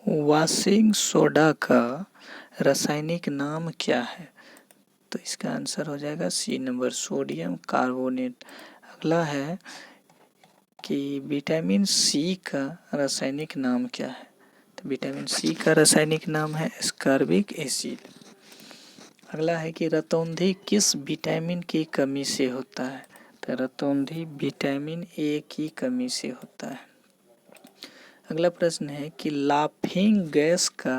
Washing soda का रासायनिक नाम क्या है? तो इसका आंसर हो जाएगा सी नंबर, सोडियम कार्बोनेट। अगला है कि विटामिन सी का रासायनिक नाम क्या है? तो विटामिन सी का रासायनिक नाम है एस्कॉर्बिक एसिड। अगला है कि रतौंधी किस विटामिन की कमी से होता है? तो रतौंधी विटामिन ए की कमी से होता है। अगला प्रश्न है कि लाफिंग गैस का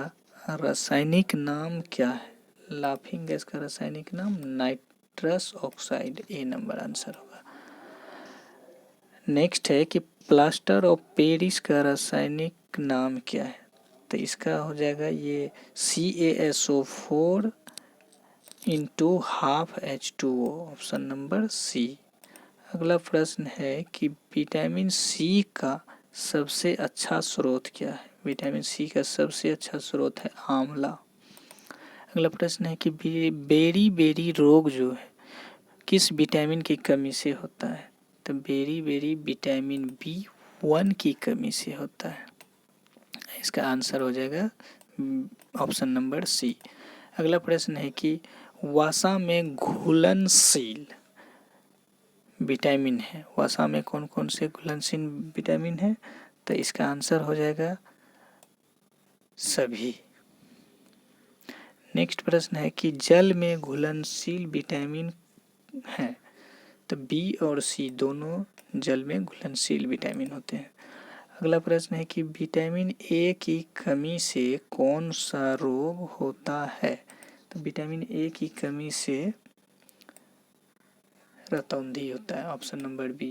रासायनिक नाम क्या है? लाफिंग गैस का रासायनिक नाम नाइट्रस ऑक्साइड, ए नंबर आंसर होगा। नेक्स्ट है कि प्लास्टर ऑफ पेरिस का रासायनिक नाम क्या है? तो इसका हो जाएगा ये CaSO4 into half H2O, option number C. अगला प्रश्न है कि विटामिन सी का सबसे अच्छा स्रोत क्या है? विटामिन सी का सबसे अच्छा स्रोत है आंवला। अगला प्रश्न है कि बेरी बेरी रोग जो है किस विटामिन की कमी से होता है? तो बेरी बेरी विटामिन B1 की कमी से होता है। इसका आंसर हो जाएगा ऑप्शन नंबर सी। अगला प्रश्न है कि वसा में घुलनशील विटामिन है, वसा में कौन कौन से घुलनशील विटामिन है? तो इसका आंसर हो जाएगा सभी। नेक्स्ट प्रश्न है कि जल में घुलनशील विटामिन है, तो बी और सी दोनों जल में घुलनशील विटामिन होते हैं। अगला प्रश्न है कि विटामिन ए की कमी से कौन सा रोग होता है? तो विटामिन ए की कमी से रतौंधी होता है, ऑप्शन नंबर बी।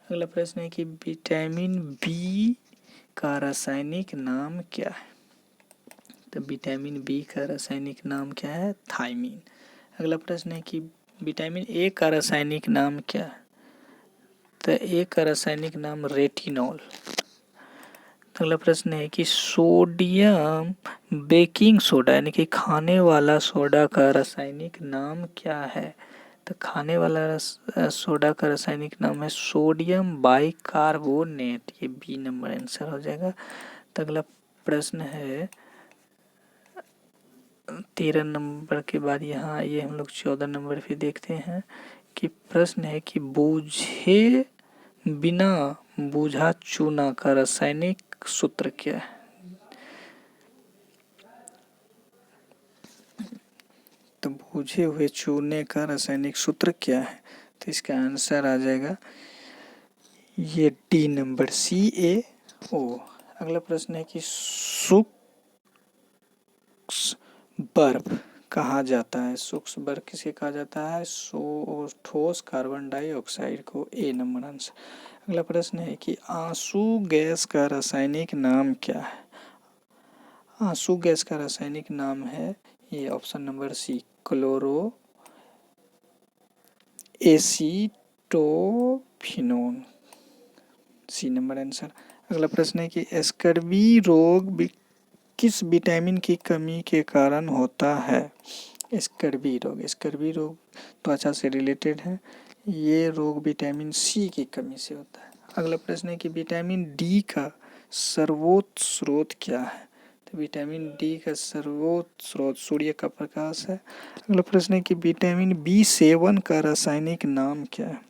अगला प्रश्न है कि विटामिन बी का रासायनिक नाम क्या है? तो विटामिन बी का रासायनिक नाम क्या है? थायमीन। अगला प्रश्न है कि विटामिन ए का रासायनिक नाम क्या है? तो ए का रासायनिक नाम रेटिनॉल। अगला प्रश्न है कि सोडियम बेकिंग सोडा यानी कि खाने वाला सोडा का रासायनिक नाम क्या है? तो खाने वाला सोडा का रासायनिक नाम है सोडियम बाइकार्बोनेट, ये बी नंबर आंसर हो जाएगा। तो अगला प्रश्न है 13 नंबर के बाद यहाँ ये हम लोग 14 नंबर पे देखते हैं कि प्रश्न है कि बूझे बिना बूझा चूना का रासायनिक सूत्र क्या है? तो बूझे हुए चूने का रासायनिक सूत्र क्या है? तो इसका आंसर आ जाएगा ये डी नंबर CaO। अगला प्रश्न है कि सूक्ष्म बर्फ कहा जाता है? सूक्ष्म बर्फ किसे कहा जाता है? ठोस कार्बन डाइऑक्साइड को, ए नंबर आंसर। अगला प्रश्न है कि आंसू गैस का रासायनिक नाम क्या है? आंसू गैस का रासायनिक नाम है ये option number C, chloro acetophenone, C number answer. अगला प्रश्न है कि स्कर्वी रोग किस विटामिन की कमी के कारण होता है? स्कर्वी रोग त्वचा से रिलेटेड है। ये रोग विटामिन सी की कमी से होता है। अगला प्रश्न है कि विटामिन डी का सर्वोच्च स्रोत क्या है? तो विटामिन डी का सर्वोच्च स्रोत सूर्य का प्रकाश है। अगला प्रश्न है कि विटामिन B7 का रासायनिक नाम क्या है?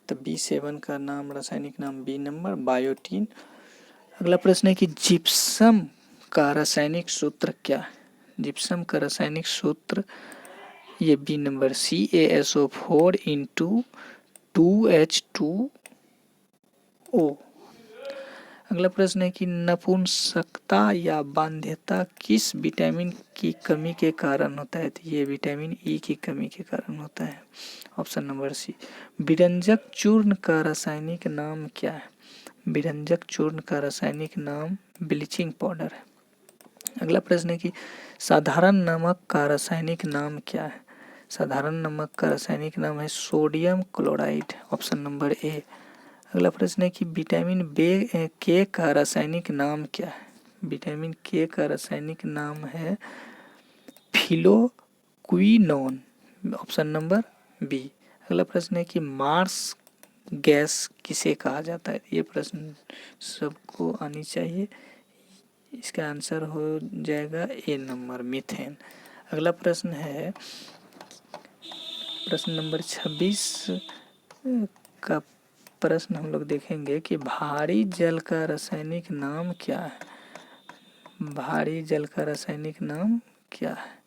तो B7 का नाम रासायनिक नाम बी नंबर बायोटीन। अगला प्रश्न है कि जिप्सम का रासायनिक सूत्र क्या है? जिप्सम का रासायनिक सूत्र ये B number CaSO4 into 2H2O। अगला प्रश्न है कि नपुंसकता या बाध्यता किस विटामिन की कमी के कारण होता है? तो ये विटामिन ई की कमी के कारण होता है, ऑप्शन नंबर सी। विरंजक चूर्ण का रासायनिक नाम क्या है? विरंजक चूर्ण का रासायनिक नाम ब्लीचिंग पाउडर है। अगला प्रश्न है कि साधारण नमक का रासायनिक नाम क्या है? साधारण नमक का रासायनिक नाम है sodium chloride, option number A. अगला प्रश्न है कि विटामिन के का रासायनिक नाम क्या है? विटामिन के का रासायनिक नाम है फिलोक्विनोन, ऑप्शन नंबर बी। अगला प्रश्न है कि मार्स गैस किसे कहा जाता है? ये प्रश्न सबको आनी चाहिए। इसका आंसर हो जाएगा ए नंबर, मीथेन। अगला प्रश्न है प्रश्न नंबर 26 का प्रश्न हम लोग देखेंगे कि भारी जल का रासायनिक नाम क्या है। भारी जल का रासायनिक नाम क्या है?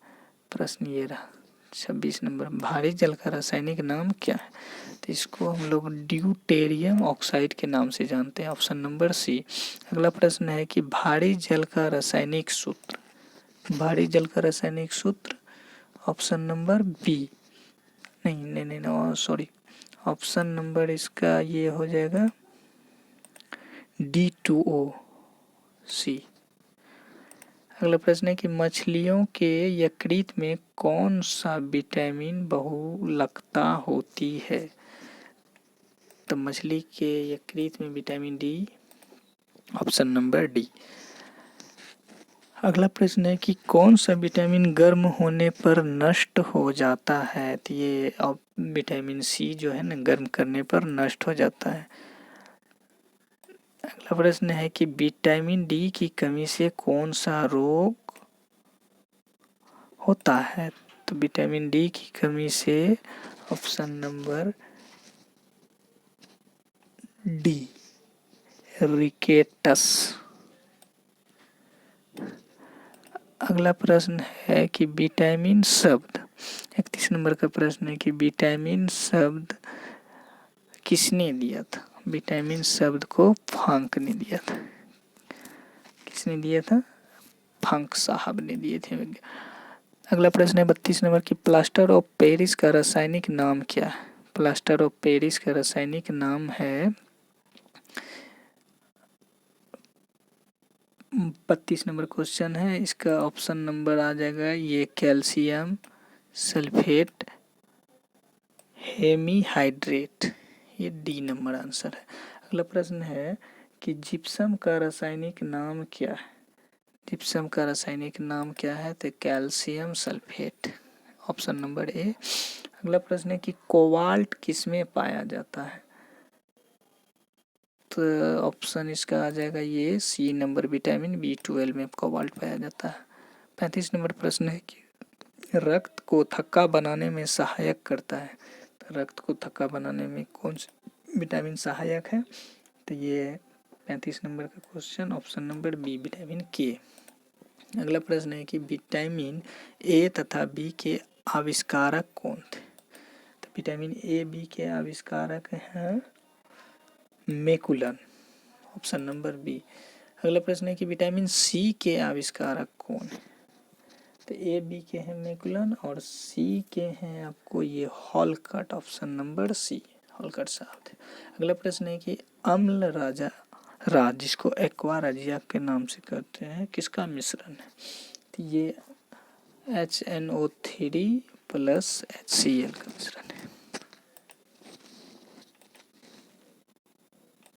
प्रश्न ये रहा 26 नंबर, भारी जल का रासायनिक नाम क्या है? तो इसको हम लोग ड्यूटेरियम ऑक्साइड के नाम से जानते हैं, ऑप्शन नंबर सी। अगला प्रश्न है कि भारी जल का रासायनिक सूत्र। भारी जल का रासायनिक सूत्र ऑप्शन नंबर बी, नहीं सॉरी, ऑप्शन नंबर इसका ये हो जाएगा D2O(C). अगला प्रश्न है कि मछलियों के यकृत में कौन सा विटामिन बहुलकता होती है? तो मछली के यकृत में vitamin D, option number D. अगला प्रश्न है कि कौन सा विटामिन गर्म होने पर नष्ट हो जाता है? तो ये विटामिन सी जो है ना, गर्म करने पर नष्ट हो जाता है। अगला प्रश्न है कि विटामिन डी की कमी से कौन सा रोग होता है? तो विटामिन डी की कमी से ऑप्शन नंबर डी, रिकेटस। अगला प्रश्न है कि विटामिन शब्द, 31 नंबर का प्रश्न है कि विटामिन शब्द किसने दिया था? विटामिन शब्द को फांक ने दिया था। किसने दिया था? फांक साहब ने दिए थे। अगला प्रश्न है 32 नंबर की प्लास्टर ऑफ पेरिस का रासायनिक नाम क्या है? प्लास्टर ऑफ पेरिस का रासायनिक नाम है 32 नंबर क्वेश्चन है, इसका ऑप्शन नंबर आ जाएगा ये कैल्शियम सल्फेट हेमीहाइड्रेट, ये डी नंबर आंसर है। अगला प्रश्न है कि जिप्सम का रासायनिक नाम क्या है? जिप्सम का रासायनिक नाम क्या है? तो calcium sulphate, option number A. अगला प्रश्न है कि कोबाल्ट किसमें पाया जाता है? तो ऑप्शन इसका आ जाएगा ये सी नंबर, विटामिन B12 में कोबाल्ट पाया जाता है। 35 नंबर प्रश्न है कि रक्त को थक्का बनाने में सहायक करता है। तो रक्त को थक्का बनाने में कौन सा विटामिन सहायक है? तो ये 35 नंबर का question, option number B, vitamin K. अगला प्रश्न है कि विटामिन ए तथा बी के आविष्कारक कौन थे? तो विटामिन ए बी के आविष्कारक हैं मैकुलन, ऑप्शन नंबर बी। अगला प्रश्न है कि विटामिन सी के आविष्कारक कौन है? तो ए बी के हैं मैकुलन और सी के हैं आपको ये हॉलकट, ऑप्शन नंबर सी, हॉलकट साहब थे। अगला प्रश्न है कि अम्ल राज जिसको एक्वाराजिया के नाम से कहते हैं, किसका मिश्रण है? तो ये HNO3 + HCl का मिश्रण।